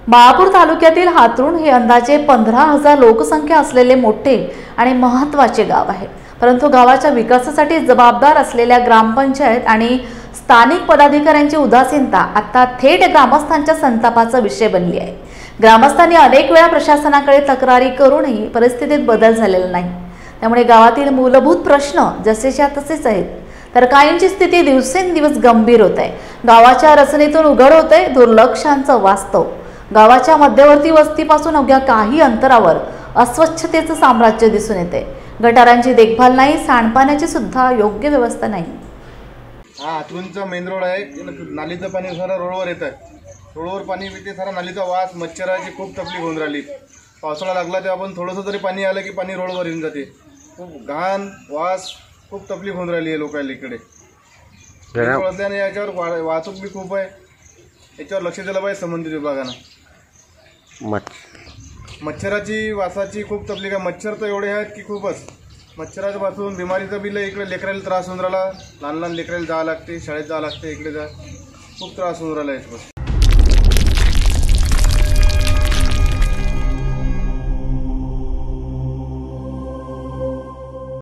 बाळापूर तालुक्यातील हातरुण हे अंदाजे 15,000 लोकसंख्या असलेले मोठे आणि महत्त्वाचे गाव आहे। परंतु गावाच्या विकासासाठी जबाबदार असलेल्या ग्रामपंचायत आणि स्थानिक पदाधिकाऱ्यांची उदासीनता आता थेट ग्रामस्थांच्या संतापाचा विषय बनली आहे। ग्रामस्थांनी अनेक वेळा प्रशासनाकडे तक्रारी करूनही परिस्थितीत बदल झालेला नाही। त्यामुळे गावातील मूलभूत प्रश्न जसेच्या तसेच आहेत, तर काहींची स्थिती दिवसेंदिवस गंभीर होत आहे। गावाच्या रचनेतून उघड होते दुर्लक्षांचं वास्तव। गावाच्या मध्यवर्ती वस्तीपासून अवघ्या काही अंतरावर अस्वच्छतेचं साम्राज्य दिसून येते। गटारांची देखभाल नाही, सांडपाण्याची सुद्धा योग्य व्यवस्था नाही। हा हातरुणचा मेन रोड आहे, नालीचं पाणी सारा रोडवर येतं। रोडवर पाणी येते, सारा नालीचा वास, मच्छराची खूप तकलीफ होऊन राहिली। पावसाळा लागला तेव्हा पण थोडंसं तरी पाणी आलं की पाणी रोडवर येऊन जाते। खूप घाण वास, खूप तकलीफ होऊन राहिली आहे लोकांना इकडे। असल्याने याच्यावर वाहतूक बी खूप आहे, याच्यावर लक्ष दिलं पाहिजे संबंधित विभागानं। मच्छराची वासाची खूप तकलीफ आहे। मच्छर तर एवढे आहेत की खूपच मच्छराच्या पासून बिमारीचा बिल इकडे लेकराला त्रास होऊन राहिला। लहान लहान लेकराला जावं लागते, शाळेत जावं लागते, इकडे जा खूप त्रास होऊन राहिला याच्यापासून।